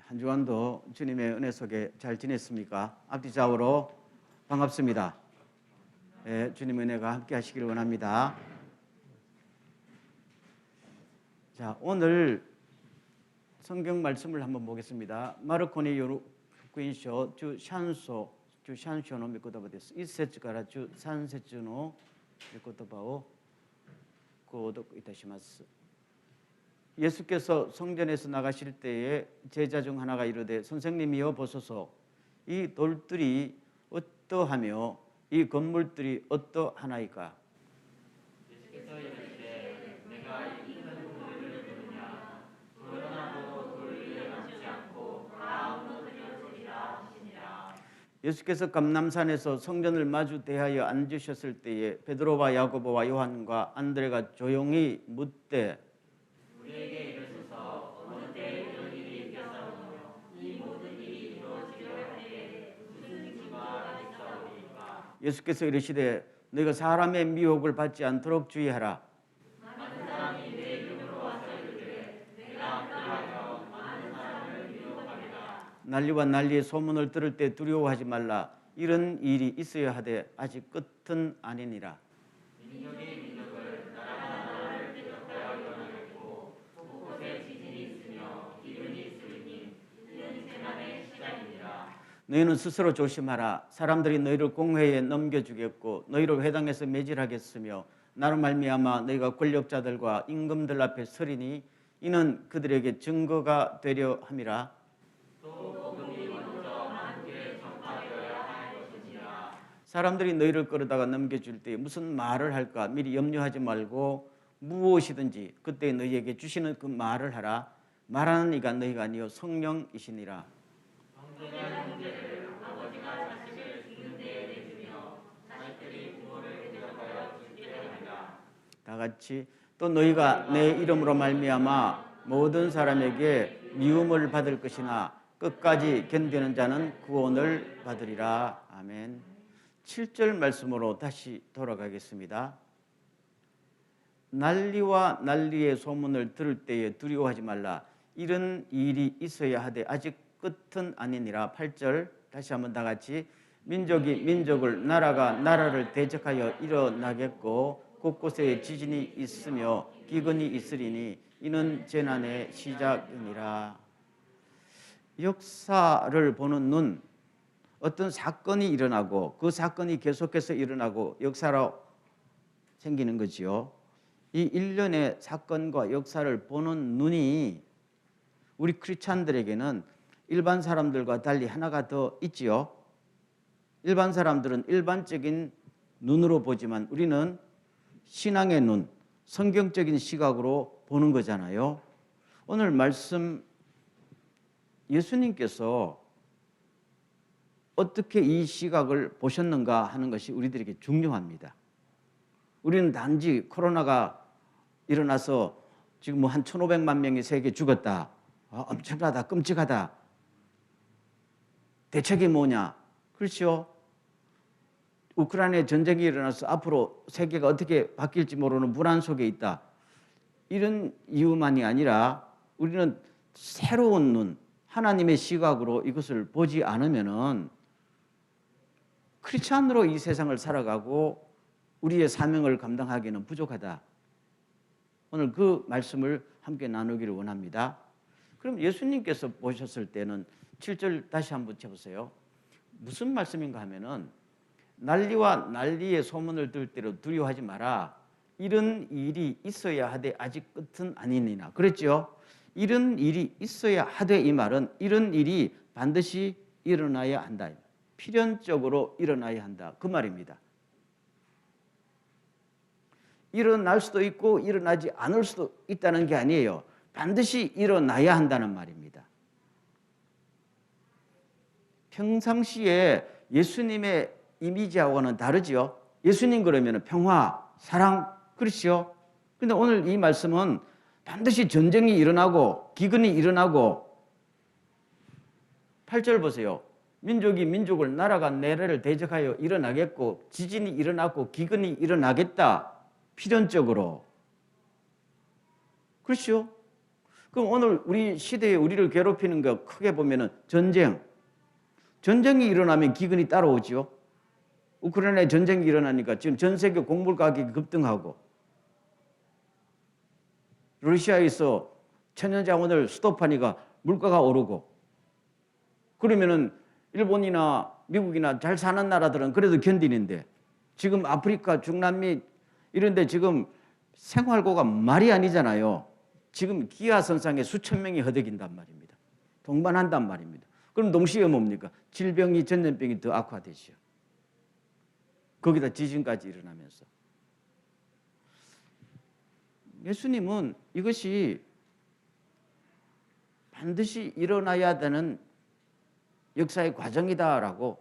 한 주간도 주님의 은혜 속에 잘 지냈습니까? 앞뒤 좌우로 반갑습니다. 네, 주님의 은혜가 함께 하시기를 원합니다. 자, 오늘 성경 말씀을 한번 보겠습니다. 마르코니 요르쿠인쇼 주 샨쇼노 미코토바です。1節から13節の御言葉を購読いたします。 예수께서 성전에서 나가실 때에 제자 중 하나가 이르되 선생님이여 보소서 이 돌들이 어떠하며 이 건물들이 어떠하나이까? 예수께서 이르시되 내가 이 큰 돌들을 부르냐 돌하나도 돌 위에 남지 않고 다 무너뜨렸으리라 하시니라. 예수께서 감람산에서 성전을 마주 대하여 앉으셨을 때에 베드로와 야고보와 요한과 안드레가 조용히 묻되 우리에게 이르소서 어느 때에 이런 일이 있겠사오며 이 모든 일이 이루어지려 할 때에 무슨 증거가 있사오리까? 예수께서 이르시되 너희가 사람의 미혹을 받지 않도록 주의하라. 많은 사람이 내 이름으로 와서 이르되 내가 그리하여 많은 사람을 미혹하리라. 난리와 난리의 소문을 들을 때 두려워하지 말라. 이런 일이 있어야 하되 아직 끝은 아니니라. 너희는 스스로 조심하라. 사람들이 너희를 공회에 넘겨주겠고 너희를 회당에서 매질하겠으며 나로 말미암아 너희가 권력자들과 임금들 앞에 서리니 이는 그들에게 증거가 되려 함이라. 또 복음이 먼저 함께 전파되어야 할 것이니라. 사람들이 너희를 끌어다가 넘겨줄 때 무슨 말을 할까 미리 염려하지 말고 무엇이든지 그때 너희에게 주시는 그 말을 하라. 말하는 이가 너희가 아니요 성령이시니라. 다 같이 또 너희가 내 이름으로 말미암아 모든 사람에게 미움을 받을 것이나 끝까지 견디는 자는 구원을 받으리라. 아멘. 7절 말씀으로 다시 돌아가겠습니다. 난리와 난리의 소문을 들을 때에 두려워하지 말라. 이런 일이 있어야 하되 아직 끝은 아니니라. 8절 다시 한번 다 같이 민족이 민족을 나라가 나라를 대적하여 일어나겠고 곳곳에 지진이 있으며 기근이 있으리니 이는 재난의 시작이니라. 역사를 보는 눈, 어떤 사건이 일어나고 그 사건이 계속해서 일어나고 역사로 생기는 거지요. 이 일련의 사건과 역사를 보는 눈이 우리 크리스찬들에게는 일반 사람들과 달리 하나가 더 있지요. 일반 사람들은 일반적인 눈으로 보지만 우리는 신앙의 눈, 성경적인 시각으로 보는 거잖아요. 오늘 말씀 예수님께서 어떻게 이 시각을 보셨는가 하는 것이 우리들에게 중요합니다. 우리는 단지 코로나가 일어나서 지금 한 1,500만 명이 세계 죽었다. 엄청나다, 끔찍하다. 대책이 뭐냐? 그렇죠. 우크라이나에 전쟁이 일어나서 앞으로 세계가 어떻게 바뀔지 모르는 불안 속에 있다. 이런 이유만이 아니라 우리는 새로운 눈, 하나님의 시각으로 이것을 보지 않으면은 크리스찬으로 이 세상을 살아가고 우리의 사명을 감당하기는 부족하다. 오늘 그 말씀을 함께 나누기를 원합니다. 그럼 예수님께서 보셨을 때는 7절 다시 한번 쳐보세요. 무슨 말씀인가 하면은 난리와 난리의 소문을 들을 때로 두려워하지 마라. 이런 일이 있어야 하되 아직 끝은 아니니라. 그랬죠? 이런 일이 있어야 하되 이 말은 이런 일이 반드시 일어나야 한다. 필연적으로 일어나야 한다. 그 말입니다. 일어날 수도 있고 일어나지 않을 수도 있다는 게 아니에요. 반드시 일어나야 한다는 말입니다. 평상시에 예수님의 이미지하고는 다르죠. 예수님 그러면 평화, 사랑, 그렇죠. 그런데 오늘 이 말씀은 반드시 전쟁이 일어나고 기근이 일어나고 8절 보세요. 민족이 민족을 나라가 나라를 대적하여 일어나겠고 지진이 일어나고 기근이 일어나겠다. 필연적으로. 그렇죠. 그럼 오늘 우리 시대에 우리를 괴롭히는 거 크게 보면은 전쟁이 일어나면 기근이 따라오죠. 우크라이나에 전쟁이 일어나니까 지금 전 세계 곡물 가격이 급등하고, 러시아에서 천연자원을 스톱하니까 물가가 오르고, 그러면은 일본이나 미국이나 잘 사는 나라들은 그래도 견디는데, 지금 아프리카, 중남미 이런 데 지금 생활고가 말이 아니잖아요. 지금 기아선상에 수천 명이 허덕인단 말입니다. 동반한단 말입니다. 그럼 동시에 뭡니까? 질병이, 전염병이 더 악화되죠. 거기다 지진까지 일어나면서. 예수님은 이것이 반드시 일어나야 되는 역사의 과정이다라고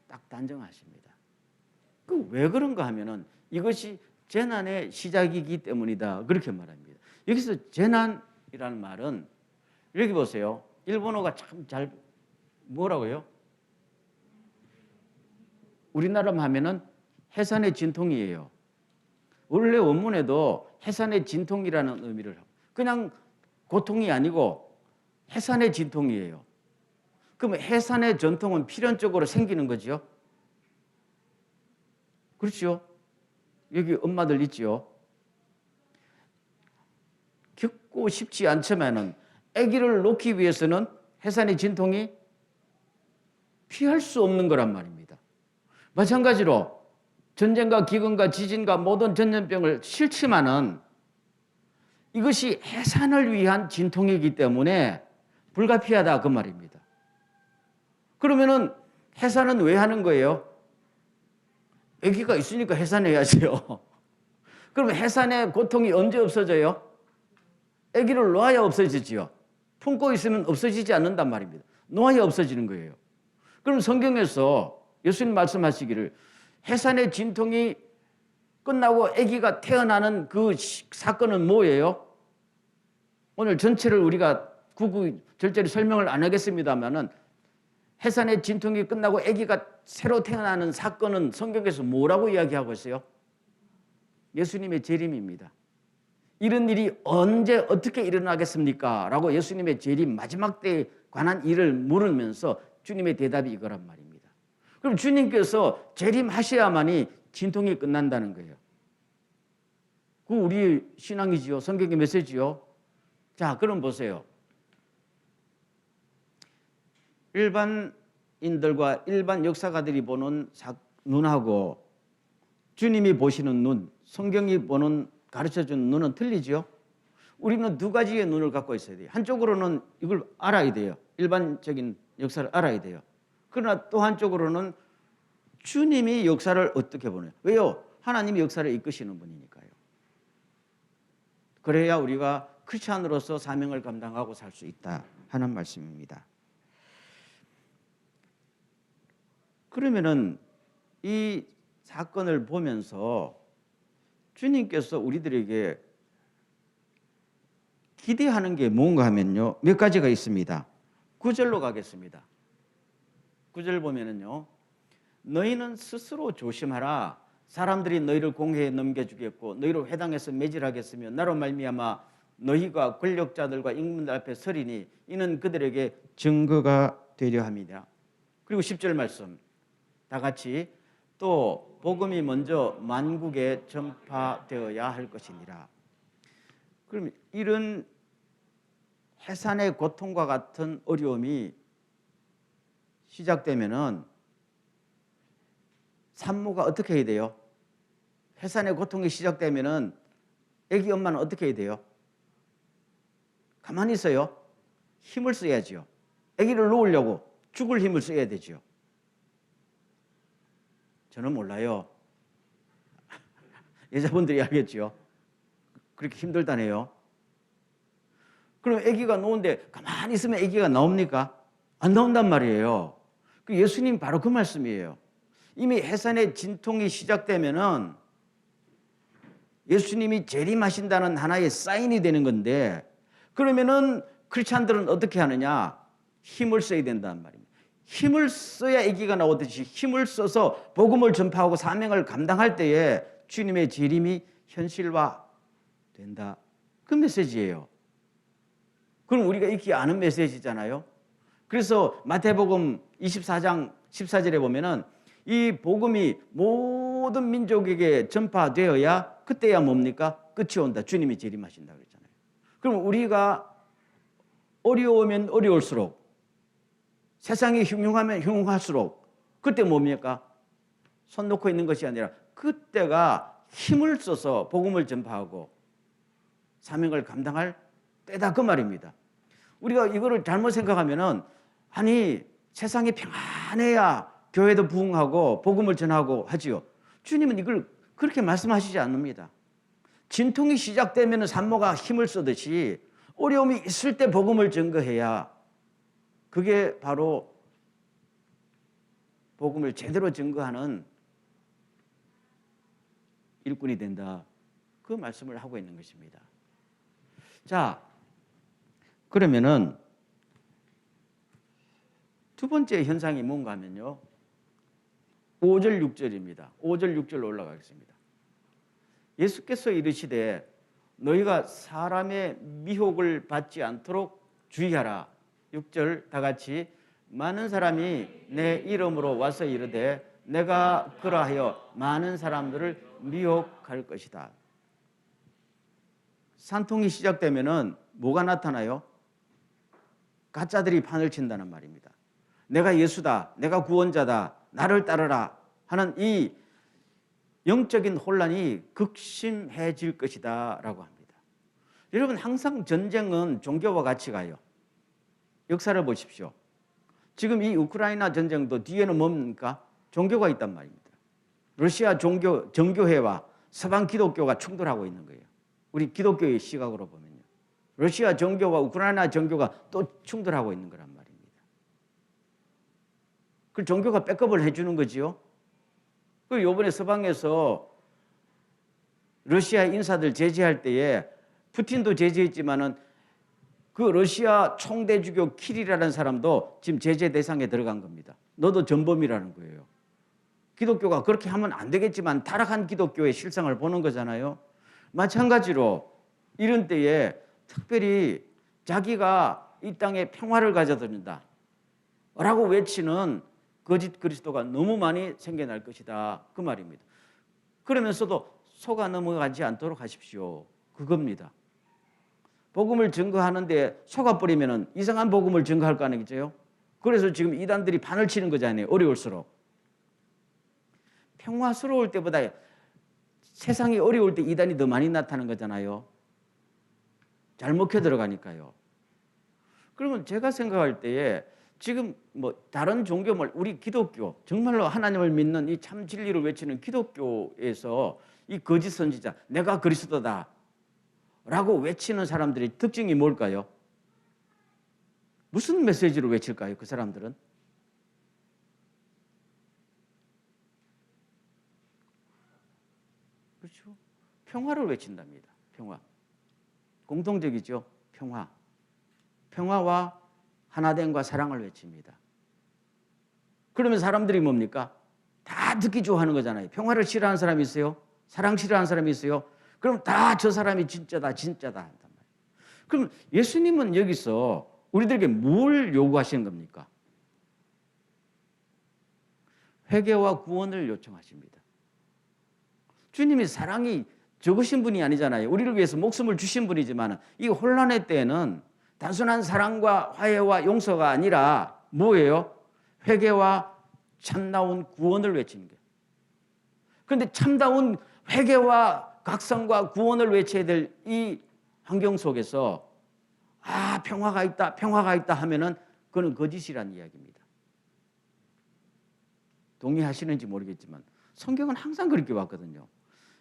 딱 단정하십니다. 왜 그런가 하면은 이것이 재난의 시작이기 때문이다, 그렇게 말합니다. 여기서 재난이라는 말은, 여기 보세요. 일본어가 참 잘, 뭐라고요? 우리나라로 하면은 해산의 진통이에요. 원래 원문에도 해산의 진통이라는 의미를 하고, 그냥 고통이 아니고 해산의 진통이에요. 그러면 해산의 전통은 필연적으로 생기는 거죠. 그렇죠? 여기 엄마들 있죠. 겪고 싶지 않지만은 아기를 놓기 위해서는 해산의 진통이 피할 수 없는 거란 말입니다. 마찬가지로 전쟁과 기근과 지진과 모든 전염병을 싫지만은 이것이 해산을 위한 진통이기 때문에 불가피하다, 그 말입니다. 그러면은 해산은 왜 하는 거예요? 아기가 있으니까 해산해야죠. 그러면 해산의 고통이 언제 없어져요? 아기를 놓아야 없어지지요. 품고 있으면 없어지지 않는단 말입니다. 놓아야 없어지는 거예요. 그럼 성경에서 예수님 말씀하시기를 해산의 진통이 끝나고 아기가 태어나는 그 사건은 뭐예요? 오늘 전체를 우리가 절절히 설명을 안 하겠습니다만은, 해산의 진통이 끝나고 아기가 새로 태어나는 사건은 성경에서 뭐라고 이야기하고 있어요? 예수님의 재림입니다. 이런 일이 언제 어떻게 일어나겠습니까? 라고 예수님의 재림 마지막 때에 관한 일을 물으면서 주님의 대답이 이거란 말입니다. 그럼 주님께서 재림하셔야만이 진통이 끝난다는 거예요. 그 우리 신앙이지요. 성경의 메시지요. 자, 그럼 보세요. 일반인들과 일반 역사가들이 보는 눈하고 주님이 보시는 눈, 성경이 보는, 가르쳐주는 눈은 틀리죠. 우리는 두 가지의 눈을 갖고 있어야 돼요. 한쪽으로는 이걸 알아야 돼요. 일반적인 역사를 알아야 돼요. 그러나 또 한쪽으로는 주님이 역사를 어떻게 보내요? 왜요? 하나님이 역사를 이끄시는 분이니까요. 그래야 우리가 크리스찬으로서 사명을 감당하고 살 수 있다 하는 말씀입니다. 그러면은 이 사건을 보면서 주님께서 우리들에게 기대하는 게 뭔가 하면요, 몇 가지가 있습니다. 9절로 가겠습니다. 9절 보면은요, 너희는 스스로 조심하라. 사람들이 너희를 공회에 넘겨주겠고 너희를 회당에서 매질하겠으며 나로 말미암아 너희가 권력자들과 임금들 앞에 서리니 이는 그들에게 증거가 되려 함이다. 그리고 10절 말씀 다 같이, 또 복음이 먼저 만국에 전파되어야 할 것이니라. 그럼 이런 해산의 고통과 같은 어려움이 시작되면은 산모가 어떻게 해야 돼요? 해산의 고통이 시작되면은 아기 엄마는 어떻게 해야 돼요? 가만히 있어요? 힘을 써야죠. 아기를 놓으려고 죽을 힘을 써야 되죠. 저는 몰라요. 여자분들이 알겠죠. 그렇게 힘들다네요. 그럼 아기가 놓은데 가만히 있으면 아기가 나옵니까? 안 나온단 말이에요. 예수님 바로 그 말씀이에요. 이미 해산의 진통이 시작되면은 예수님이 재림하신다는 하나의 사인이 되는 건데, 그러면은 크리스찬들은 어떻게 하느냐? 힘을 써야 된단 말입니다. 힘을 써야 아기가 나오듯이 힘을 써서 복음을 전파하고 사명을 감당할 때에 주님의 재림이 현실화된다. 그 메시지예요. 그럼 우리가 익히 아는 메시지잖아요. 그래서 마태복음 24장 14절에 보면은 이 복음이 모든 민족에게 전파되어야 그때야 뭡니까? 끝이 온다. 주님이 재림하신다 그랬잖아요. 그럼 우리가 어려우면 어려울수록, 세상이 흉흉하면 흉흉할수록 그때 뭡니까? 손 놓고 있는 것이 아니라 그때가 힘을 써서 복음을 전파하고 사명을 감당할 때다 그 말입니다. 우리가 이거를 잘못 생각하면은 아니 세상이 평안해야 교회도 부흥하고 복음을 전하고 하지요. 주님은 이걸 그렇게 말씀하시지 않습니다. 진통이 시작되면 산모가 힘을 쓰듯이 어려움이 있을 때 복음을 증거해야 그게 바로 복음을 제대로 증거하는 일꾼이 된다. 그 말씀을 하고 있는 것입니다. 자, 그러면은 두 번째 현상이 뭔가 하면요. 5절 6절입니다. 5절 6절로 올라가겠습니다. 예수께서 이르시되 너희가 사람의 미혹을 받지 않도록 주의하라. 6절 다 같이 많은 사람이 내 이름으로 와서 이르되 내가 그러하여 많은 사람들을 미혹할 것이다. 산통이 시작되면은 뭐가 나타나요? 가짜들이 판을 친다는 말입니다. 내가 예수다, 내가 구원자다, 나를 따르라 하는 이 영적인 혼란이 극심해질 것이다 라고 합니다. 여러분 항상 전쟁은 종교와 같이 가요. 역사를 보십시오. 지금 이 우크라이나 전쟁도 뒤에는 뭡니까? 종교가 있단 말입니다. 러시아 정교회와 서방 기독교가 충돌하고 있는 거예요. 우리 기독교의 시각으로 보면요. 러시아 정교와 우크라이나 정교가 또 충돌하고 있는 거란 말입니다. 그 종교가 백업을 해주는 거지요. 그리고 이번에 서방에서 러시아 인사들 제재할 때에 푸틴도 제재했지만은 그 러시아 총대주교 키릴이라는 사람도 지금 제재 대상에 들어간 겁니다. 너도 전범이라는 거예요. 기독교가 그렇게 하면 안 되겠지만 타락한 기독교의 실상을 보는 거잖아요. 마찬가지로 이런 때에 특별히 자기가 이 땅에 평화를 가져다준다 라고 외치는 거짓 그리스도가 너무 많이 생겨날 것이다 그 말입니다. 그러면서도 속아 넘어가지 않도록 하십시오. 그겁니다. 복음을 증거하는데 속아버리면 이상한 복음을 증거할 거 아니겠어요? 그래서 지금 이단들이 판을 치는 거잖아요. 어려울수록. 평화스러울 때보다 세상이 어려울 때 이단이 더 많이 나타나는 거잖아요. 잘 먹혀 들어가니까요. 그러면 제가 생각할 때에 지금 뭐 다른 종교물 우리 기독교 정말로 하나님을 믿는 이 참 진리를 외치는 기독교에서 이 거짓 선지자 내가 그리스도다 라고 외치는 사람들의 특징이 뭘까요? 무슨 메시지를 외칠까요? 그 사람들은? 그렇죠. 평화를 외친답니다. 평화. 공통적이죠. 평화. 평화와 하나됨과 사랑을 외칩니다. 그러면 사람들이 뭡니까? 다 듣기 좋아하는 거잖아요. 평화를 싫어하는 사람이 있어요? 사랑 싫어하는 사람이 있어요? 그럼 다 저 사람이 진짜다, 진짜다 한단 말이에요. 그럼 예수님은 여기서 우리들에게 뭘 요구하시는 겁니까? 회개와 구원을 요청하십니다. 주님이 사랑이 적으신 분이 아니잖아요. 우리를 위해서 목숨을 주신 분이지만 이 혼란의 때에는 단순한 사랑과 화해와 용서가 아니라 뭐예요? 회개와 참다운 구원을 외치는 거예요. 그런데 참다운 회개와 각성과 구원을 외쳐야 될 이 환경 속에서 평화가 있다, 평화가 있다 하면은 그건 거짓이라는 이야기입니다. 동의하시는지 모르겠지만 성경은 항상 그렇게 왔거든요.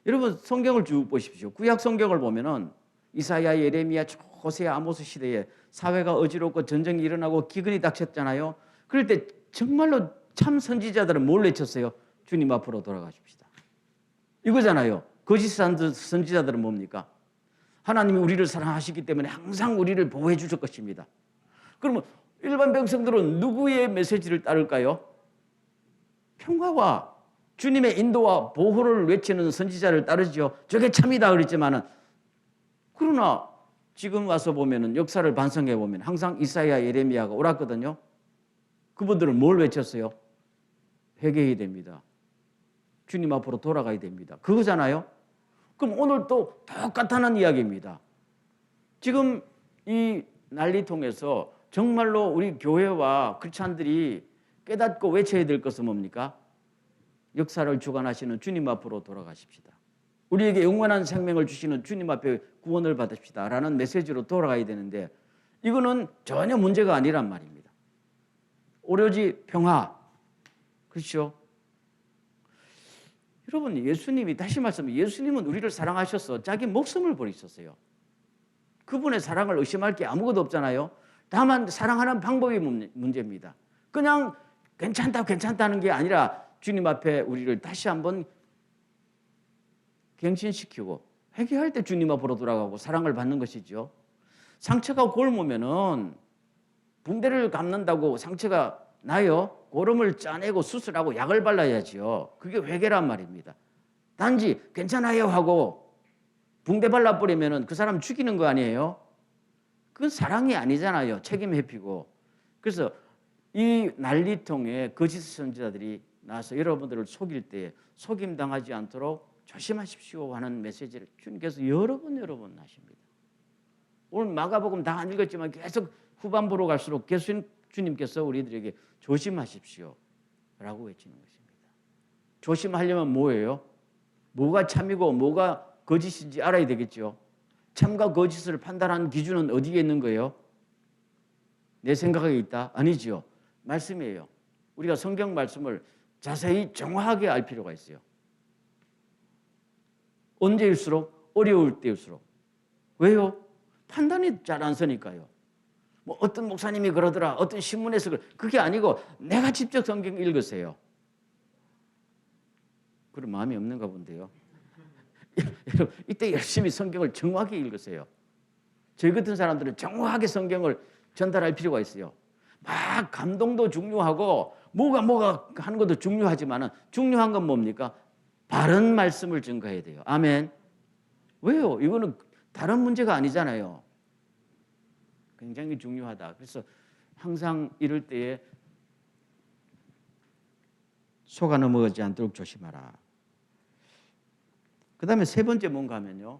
여러분 성경을 쭉 보십시오. 구약 성경을 보면은 이사야, 예레미야, 호세아, 아모스 시대에 사회가 어지럽고 전쟁이 일어나고 기근이 닥쳤잖아요. 그럴 때 정말로 참 선지자들은 뭘 외쳤어요? 주님 앞으로 돌아가십시다. 이거잖아요. 거짓 선지자들은 뭡니까? 하나님이 우리를 사랑하시기 때문에 항상 우리를 보호해 주실 것입니다. 그러면 일반 백성들은 누구의 메시지를 따를까요? 평화와 주님의 인도와 보호를 외치는 선지자를 따르죠. 저게 참이다 그랬지만은 그러나 지금 와서 보면은 역사를 반성해 보면 항상 이사야, 예레미야가 옳았거든요. 그분들은 뭘 외쳤어요? 회개해야 됩니다. 주님 앞으로 돌아가야 됩니다. 그거잖아요. 그럼 오늘 또 똑같다는 이야기입니다. 지금 이 난리통에서 정말로 우리 교회와 크리스찬들이 깨닫고 외쳐야 될 것은 뭡니까? 역사를 주관하시는 주님 앞으로 돌아가십시다. 우리에게 영원한 생명을 주시는 주님 앞에 구원을 받읍시다 라는 메시지로 돌아가야 되는데 이거는 전혀 문제가 아니란 말입니다. 오로지 평화. 그렇죠? 여러분, 예수님이 다시 말씀드리면 예수님은 우리를 사랑하셔서 자기 목숨을 버리셨어요. 그분의 사랑을 의심할 게 아무것도 없잖아요. 다만 사랑하는 방법이 문제입니다. 그냥 괜찮다는 게 아니라 주님 앞에 우리를 다시 한번 갱신시키고 회개할 때 주님 앞으로 돌아가고 사랑을 받는 것이죠. 상처가 곪으면은 붕대를 감는다고 상처가 나요? 고름을 짜내고 수술하고 약을 발라야지요. 그게 회개란 말입니다. 단지 괜찮아요 하고 붕대 발라버리면은 그 사람 죽이는 거 아니에요? 그건 사랑이 아니잖아요. 책임 회피고. 그래서 이 난리통에 거짓 선지자들이 나와서 여러분들을 속일 때 속임당하지 않도록 조심하십시오 하는 메시지를 주님께서 여러 번 하십니다. 오늘 마가복음 다 안 읽었지만 계속 후반부로 갈수록 계속 주님께서 우리들에게 조심하십시오 라고 외치는 것입니다. 조심하려면 뭐예요? 뭐가 참이고 뭐가 거짓인지 알아야 되겠죠. 참과 거짓을 판단하는 기준은 어디에 있는 거예요? 내 생각에 있다? 아니지요. 말씀이에요. 우리가 성경 말씀을 자세히 정확하게 알 필요가 있어요. 언제일수록? 어려울 때일수록. 왜요? 판단이 잘 안 서니까요. 뭐 어떤 목사님이 그러더라, 어떤 신문에서 그게 아니고 내가 직접 성경 읽으세요. 그런 마음이 없는가 본데요. 여러분, 이때 열심히 성경을 정확히 읽으세요. 저희 같은 사람들은 정확하게 성경을 전달할 필요가 있어요. 막 감동도 중요하고 뭐가 하는 것도 중요하지만 중요한 건 뭡니까? 바른 말씀을 증거해야 돼요. 아멘. 왜요? 이거는 다른 문제가 아니잖아요. 굉장히 중요하다. 그래서 항상 이럴 때에 속아 넘어가지 않도록 조심하라. 그 다음에 세 번째 뭔가 하면요.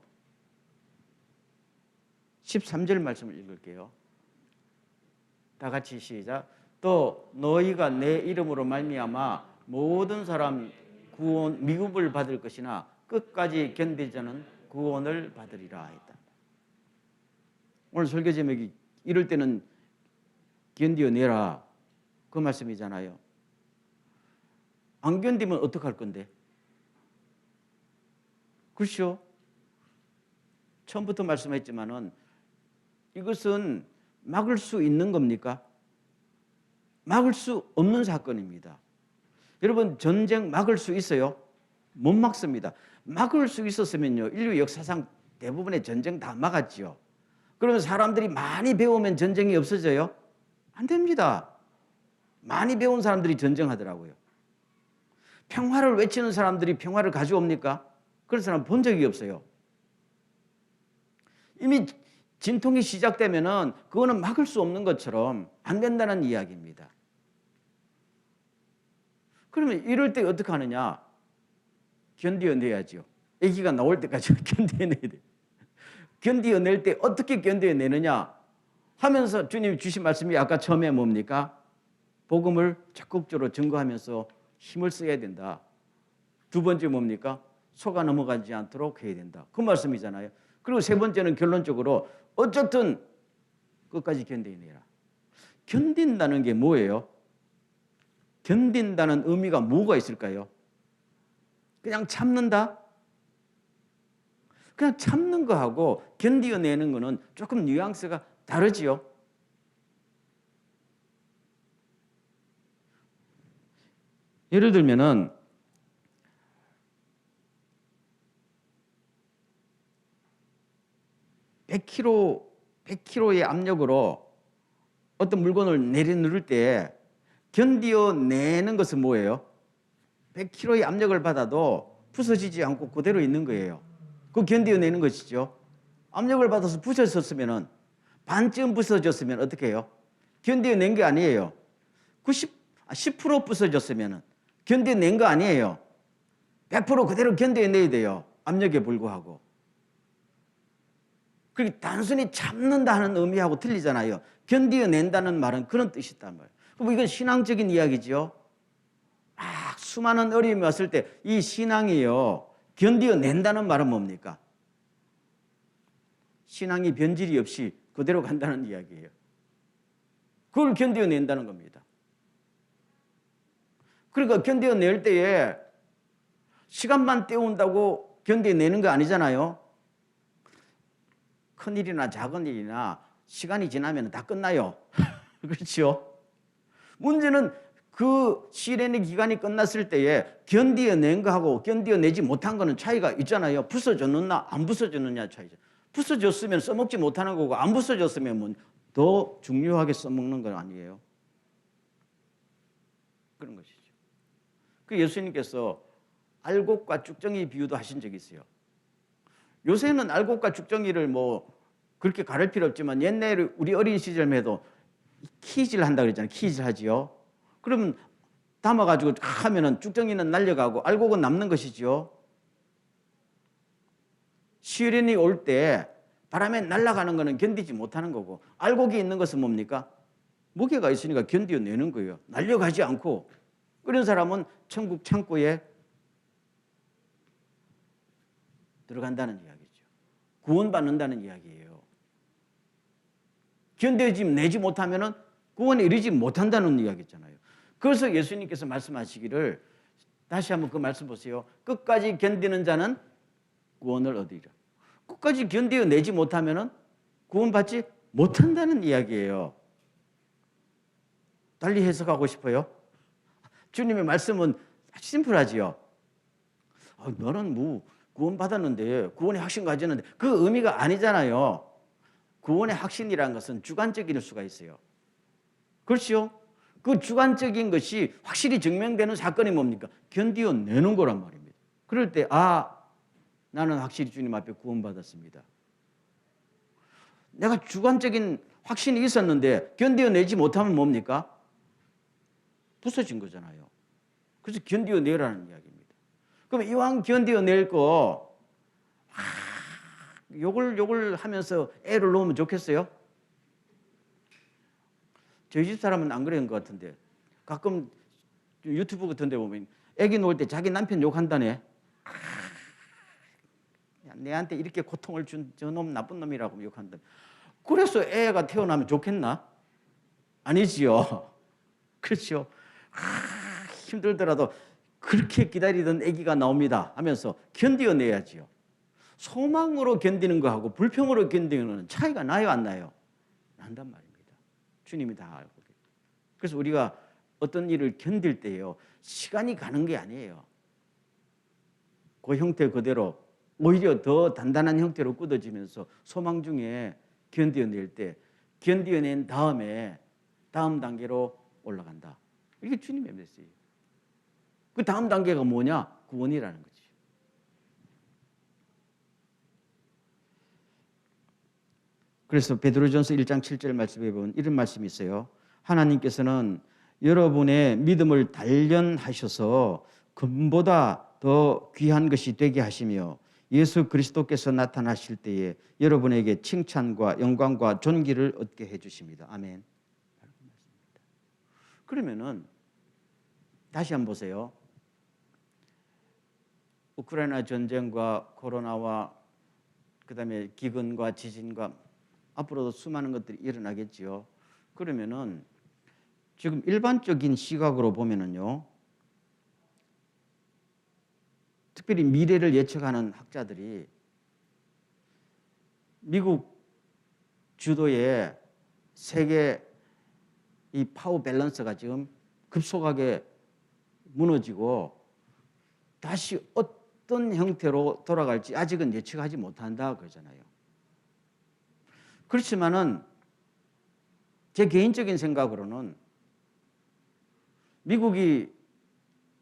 13절 말씀을 읽을게요. 다 같이 시작. 또 너희가 내 이름으로 말미암아 모든 사람 구원 미움을 받을 것이나 끝까지 견디자는 구원을 받으리라 했다. 오늘 설교 제목이 이럴 때는 견디어내라 그 말씀이잖아요. 안 견디면 어떡할 건데? 그렇죠? 처음부터 말씀했지만은 이것은 막을 수 있는 겁니까? 막을 수 없는 사건입니다. 여러분, 전쟁 막을 수 있어요? 못 막습니다. 막을 수 있었으면요, 인류 역사상 대부분의 전쟁 다 막았지요. 그러면 사람들이 많이 배우면 전쟁이 없어져요? 안 됩니다. 많이 배운 사람들이 전쟁하더라고요. 평화를 외치는 사람들이 평화를 가져옵니까? 그런 사람 본 적이 없어요. 이미 진통이 시작되면은 그거는 막을 수 없는 것처럼 안 된다는 이야기입니다. 그러면 이럴 때 어떻게 하느냐? 견디어내야죠. 아기가 나올 때까지 견디어내야 돼요. 견디어낼 때 어떻게 견디어내느냐 하면서 주님이 주신 말씀이 아까 처음에 뭡니까? 복음을 적극적으로 증거하면서 힘을 써야 된다. 두 번째 뭡니까? 속아 넘어가지 않도록 해야 된다. 그 말씀이잖아요. 그리고 세 번째는 결론적으로 어쨌든 끝까지 견디내라. 견딘다는 게 뭐예요? 견딘다는 의미가 뭐가 있을까요? 그냥 참는다? 그냥 참는 거하고 견디어내는 거는 조금 뉘앙스가 다르지요. 예를 들면은 100kg의 압력으로 어떤 물건을 내려누를 때 견디어내는 것은 뭐예요? 100kg의 압력을 받아도 부서지지 않고 그대로 있는 거예요. 그 견디어내는 것이죠. 압력을 받아서 부서졌으면은 반쯤 부서졌으면 어떻게 해요? 견뎌낸 게 아니에요. 10% 부서졌으면은 견뎌낸 거 아니에요. 100% 그대로 견뎌내야 돼요. 압력에 불구하고. 그게 단순히 참는다 하는 의미하고 틀리잖아요. 견뎌낸다는 말은 그런 뜻이 있단 말이에요. 그럼 이건 신앙적인 이야기죠. 수많은 어려움이 왔을 때 이 신앙이요, 견뎌낸다는 말은 뭡니까? 신앙이 변질이 없이 그대로 간다는 이야기예요. 그걸 견뎌낸다는 겁니다. 그러니까 견뎌낼 때에 시간만 때운다고 견뎌내는 거 아니잖아요. 큰일이나 작은 일이나 시간이 지나면 다 끝나요. 그렇죠? 문제는 그 시련의 기간이 끝났을 때에 견뎌낸 거하고 견뎌내지 못한 거는 차이가 있잖아요. 부서졌느냐 안 부서졌느냐 차이죠. 부서졌으면 써먹지 못하는 거고 안 부서졌으면 더 중요하게 써먹는 건 아니에요. 그런 것이죠. 그 예수님께서 알곡과 쭉정이 비유도 하신 적이 있어요. 요새는 알곡과 쭉정이를 뭐 그렇게 가를 필요 없지만 옛날에 우리 어린 시절만 해도 키질 한다 그랬잖아요. 키질 하지요. 그러면 담아가지고 하면은 쭉정이는 날려가고 알곡은 남는 것이죠. 시련이 올 때 바람에 날아가는 거는 견디지 못하는 거고 알곡이 있는 것은 뭡니까? 무게가 있으니까 견뎌내는 거예요. 날려가지 않고. 그런 사람은 천국 창고에 들어간다는 이야기죠. 구원받는다는 이야기예요. 견뎌내지 못하면은 구원에 이르지 못한다는 이야기잖아요. 그래서 예수님께서 말씀하시기를 다시 한번 그 말씀 보세요. 끝까지 견디는 자는 구원을 얻으리라. 끝까지 견뎌내지 못하면은 구원받지 못한다는 이야기예요. 달리 해석하고 싶어요? 주님의 말씀은 심플하지요. 너는 뭐 구원받았는데 구원의 확신 가졌는데 그 의미가 아니잖아요. 구원의 확신이라는 것은 주관적일 수가 있어요. 그렇죠? 그 주관적인 것이 확실히 증명되는 사건이 뭡니까? 견뎌내는 거란 말입니다. 그럴 때 나는 확실히 주님 앞에 구원받았습니다. 내가 주관적인 확신이 있었는데 견뎌내지 못하면 뭡니까? 부서진 거잖아요. 그래서 견뎌내라는 이야기입니다. 그럼 이왕 견뎌낼 거 요걸 하면서 애를 놓으면 좋겠어요? 저희 집 사람은 안 그런 것 같은데 가끔 유튜브 같은 데 보면 애기 놓을 때 자기 남편 욕한다네. 내한테 이렇게 고통을 준 저놈 나쁜 놈이라고 욕한다. 그래서 애가 태어나면 좋겠나? 아니지요. 그렇죠. 힘들더라도 그렇게 기다리던 아기가 나옵니다 하면서 견뎌내야지요. 소망으로 견디는 거하고 불평으로 견디는 거는 차이가 나요 안 나요? 난단 말입니다. 주님이 다 알고 계세요. 그래서 우리가 어떤 일을 견딜 때요 시간이 가는 게 아니에요. 그 형태 그대로 오히려 더 단단한 형태로 굳어지면서 소망 중에 견뎌낼 때 견뎌낸 다음에 다음 단계로 올라간다. 이게 주님의 메시지. 그 다음 단계가 뭐냐? 구원이라는 거지. 그래서 베드로전서 1장 7절 말씀에 보면 이런 말씀이 있어요. 하나님께서는 여러분의 믿음을 단련하셔서 금보다 더 귀한 것이 되게 하시며 예수 그리스도께서 나타나실 때에 여러분에게 칭찬과 영광과 존귀를 얻게 해주십니다. 아멘. 그러면은 다시 한번 보세요. 우크라이나 전쟁과 코로나와 그다음에 기근과 지진과 앞으로도 수많은 것들이 일어나겠지요. 그러면은 지금 일반적인 시각으로 보면은요. 특별히 미래를 예측하는 학자들이 미국 주도의 세계 이 파워 밸런스가 지금 급속하게 무너지고 다시 어떤 형태로 돌아갈지 아직은 예측하지 못한다 그러잖아요. 그렇지만은 제 개인적인 생각으로는 미국이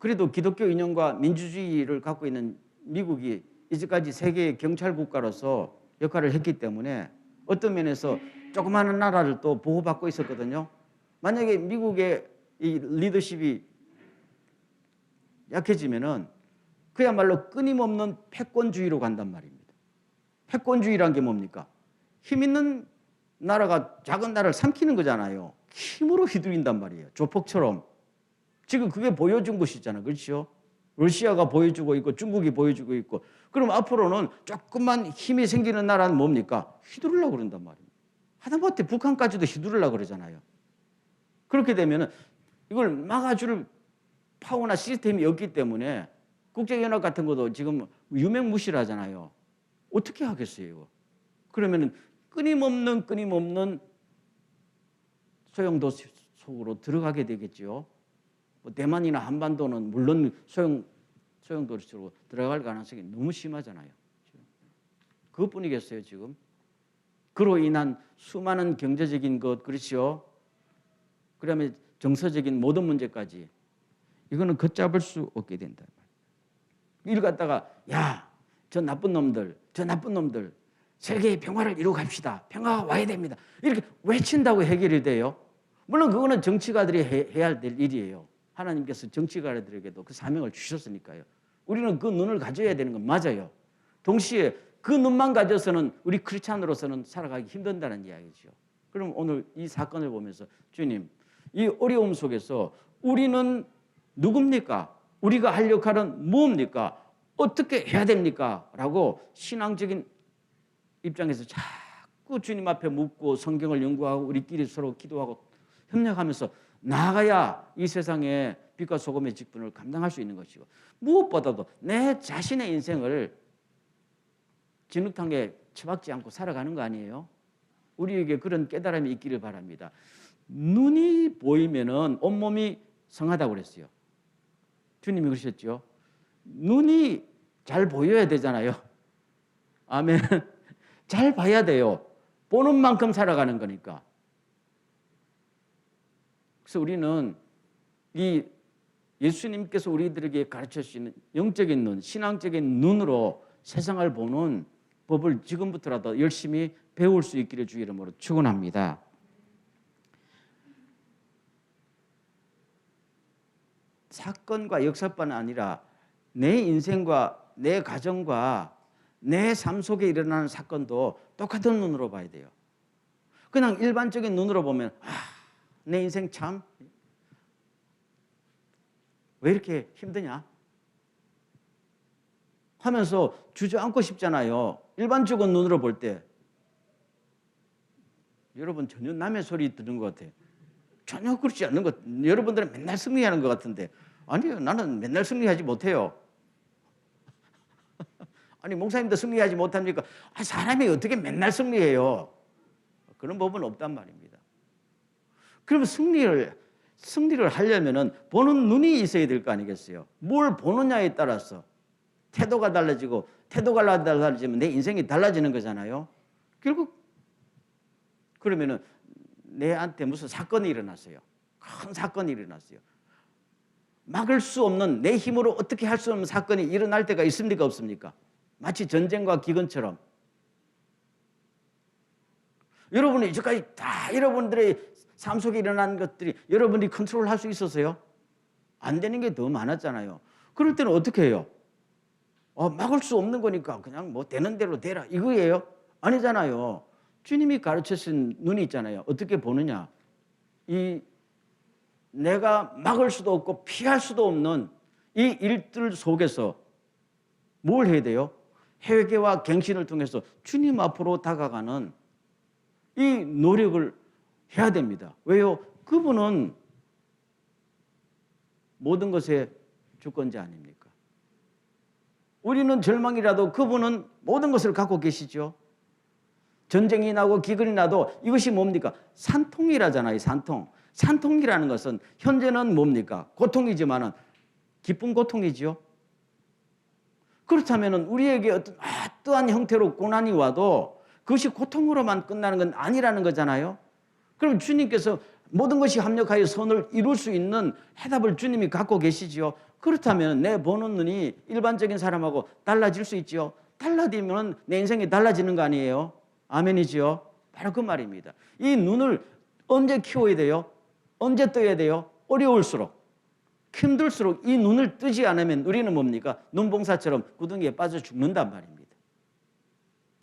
그래도 기독교 이념과 민주주의를 갖고 있는 미국이 이제까지 세계의 경찰 국가로서 역할을 했기 때문에 어떤 면에서 조그마한 나라를 또 보호받고 있었거든요. 만약에 미국의 이 리더십이 약해지면은 그야말로 끊임없는 패권주의로 간단 말입니다. 패권주의란 게 뭡니까? 힘 있는 나라가 작은 나라를 삼키는 거잖아요. 힘으로 휘두른단 말이에요. 조폭처럼. 지금 그게 보여준 것이잖아요. 그렇죠? 러시아가 보여주고 있고 중국이 보여주고 있고, 그럼 앞으로는 조금만 힘이 생기는 나라는 뭡니까? 휘두르려고 그런단 말입니다. 하다못해 북한까지도 휘두르려고 그러잖아요. 그렇게 되면 이걸 막아줄 파워나 시스템이 없기 때문에 국제연합 같은 것도 지금 유명무실하잖아요. 어떻게 하겠어요, 이거? 그러면 끊임없는 소용도 속으로 들어가게 되겠죠. 뭐 대만이나 한반도는 물론 소용도시로 들어갈 가능성이 너무 심하잖아요. 그것뿐이겠어요, 지금. 그로 인한 수많은 경제적인 것, 그렇죠? 그다음에 정서적인 모든 문제까지 이거는 걷잡을 수 없게 된다. 이를 갖다가 저 나쁜 놈들 세계의 평화를 이루어 갑시다. 평화가 와야 됩니다. 이렇게 외친다고 해결이 돼요. 물론 그거는 정치가들이 해야 될 일이에요. 하나님께서 정치가들에게도 그 사명을 주셨으니까요. 우리는 그 눈을 가져야 되는 건 맞아요. 동시에 그 눈만 가져서는 우리 크리스찬으로서는 살아가기 힘든다는 이야기죠. 그럼 오늘 이 사건을 보면서 주님, 이 어려움 속에서 우리는 누굽니까? 우리가 할 역할은 뭡니까? 어떻게 해야 됩니까? 라고 신앙적인 입장에서 자꾸 주님 앞에 묻고 성경을 연구하고 우리끼리 서로 기도하고 협력하면서 나아가야 이 세상에 빛과 소금의 직분을 감당할 수 있는 것이고, 무엇보다도 내 자신의 인생을 진흙탕에 처박지 않고 살아가는 거 아니에요? 우리에게 그런 깨달음이 있기를 바랍니다. 눈이 보이면은 온몸이 성하다고 그랬어요. 주님이 그러셨죠. 눈이 잘 보여야 되잖아요. 아멘. 잘 봐야 돼요. 보는 만큼 살아가는 거니까. 그래서 우리는 이 예수님께서 우리들에게 가르쳐 주시는 영적인 눈, 신앙적인 눈으로 세상을 보는 법을 지금부터라도 열심히 배울 수 있기를 주의 이름으로 축원합니다. 사건과 역사뿐 아니라 내 인생과 내 가정과 내 삶 속에 일어나는 사건도 똑같은 눈으로 봐야 돼요. 그냥 일반적인 눈으로 보면 내 인생 참 왜 이렇게 힘드냐 하면서 주저앉고 싶잖아요. 일반적인 눈으로 볼 때. 여러분 전혀 남의 소리 듣는 것 같아요. 전혀 그렇지 않는 것. 여러분들은 맨날 승리하는 것 같은데, 아니요, 나는 맨날 승리하지 못해요. 아니, 목사님도 승리하지 못합니까? 사람이 어떻게 맨날 승리해요? 그런 법은 없단 말입니다. 그럼 승리를 하려면은 보는 눈이 있어야 될 거 아니겠어요? 뭘 보느냐에 따라서 태도가 달라지고, 태도가 달라지면 내 인생이 달라지는 거잖아요. 결국 그러면은 내한테 무슨 사건이 일어났어요. 큰 사건이 일어났어요. 막을 수 없는, 내 힘으로 어떻게 할 수 없는 사건이 일어날 때가 있습니까? 없습니까? 마치 전쟁과 기근처럼. 여러분이 이제까지 다 여러분들의 삶 속에 일어난 것들이 여러분이 컨트롤할 수 있었어요? 안 되는 게 더 많았잖아요. 그럴 때는 어떻게 해요? 막을 수 없는 거니까 그냥 뭐 되는 대로 되라 이거예요? 아니잖아요. 주님이 가르치신 눈이 있잖아요. 어떻게 보느냐? 이 내가 막을 수도 없고 피할 수도 없는 이 일들 속에서 뭘 해야 돼요? 회개와 갱신을 통해서 주님 앞으로 다가가는 이 노력을 해야 됩니다. 왜요? 그분은 모든 것의 주권자 아닙니까? 우리는 절망이라도 그분은 모든 것을 갖고 계시죠. 전쟁이 나고 기근이 나도 이것이 뭡니까? 산통이라잖아요. 산통이라는 것은 현재는 뭡니까? 고통이지만은 기쁜 고통이지요. 그렇다면 우리에게 어떠한 형태로 고난이 와도 그것이 고통으로만 끝나는 건 아니라는 거잖아요. 그럼 주님께서 모든 것이 합력하여 선을 이룰 수 있는 해답을 주님이 갖고 계시지요. 그렇다면 내 보는 눈이 일반적인 사람하고 달라질 수 있지요. 달라지면 내 인생이 달라지는 거 아니에요? 아멘이지요? 바로 그 말입니다. 이 눈을 언제 키워야 돼요? 언제 떠야 돼요? 어려울수록, 힘들수록 이 눈을 뜨지 않으면 우리는 뭡니까? 눈봉사처럼 구덩이에 빠져 죽는단 말입니다.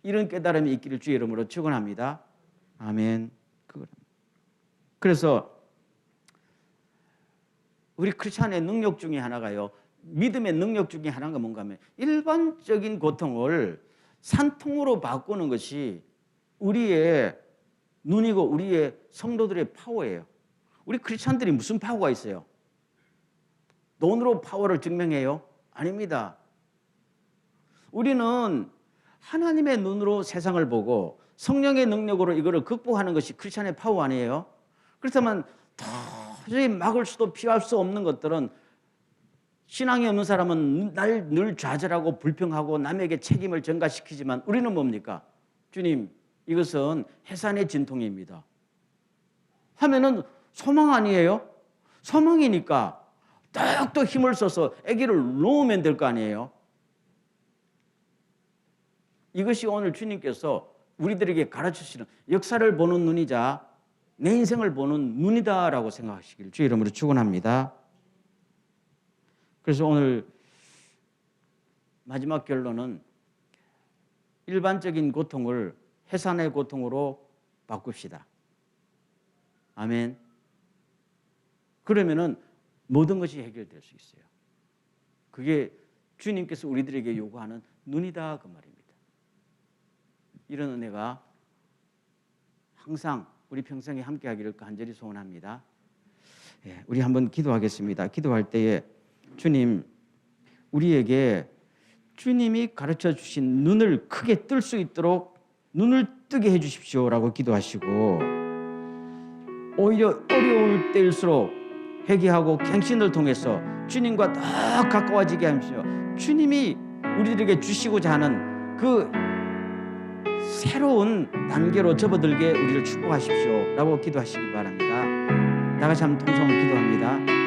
이런 깨달음이 있기를 주의 이름으로 축원합니다. 아멘. 그래서 우리 크리스찬의 능력 중에 하나가요, 믿음의 능력 중에 하나가 뭔가 하면 일반적인 고통을 산통으로 바꾸는 것이 우리의 눈이고 우리의 성도들의 파워예요. 우리 크리스찬들이 무슨 파워가 있어요? 돈으로 파워를 증명해요? 아닙니다. 우리는 하나님의 눈으로 세상을 보고 성령의 능력으로 이거를 극복하는 것이 크리스찬의 파워 아니에요? 그렇다면 도저히 막을 수도 피할 수 없는 것들은, 신앙이 없는 사람은 늘 좌절하고 불평하고 남에게 책임을 전가시키지만 우리는 뭡니까? 주님, 이것은 해산의 진통입니다 하면은 소망 아니에요? 소망이니까 더욱더 힘을 써서 아기를 놓으면 될 거 아니에요? 이것이 오늘 주님께서 우리들에게 가르치시는 역사를 보는 눈이자 내 인생을 보는 눈이다라고 생각하시길 주의 이름으로 축원합니다. 그래서 오늘 마지막 결론은 일반적인 고통을 해산의 고통으로 바꿉시다. 아멘. 그러면은 모든 것이 해결될 수 있어요. 그게 주님께서 우리들에게 요구하는 눈이다 그 말입니다. 이런 은혜가 항상 우리 평생에 함께하기를 간절히 소원합니다. 예, 우리 한번 기도하겠습니다. 기도할 때에 주님, 우리에게 주님이 가르쳐 주신 눈을 크게 뜰 수 있도록 눈을 뜨게 해 주십시오라고 기도하시고, 오히려 어려울 때일수록 회개하고 갱신을 통해서 주님과 더 가까워지게 하십시오. 주님이 우리들에게 주시고자 하는 그 새로운 단계로 접어들게 우리를 축복하십시오라고 기도하시기 바랍니다. 다 같이 한번 통성을 기도합니다.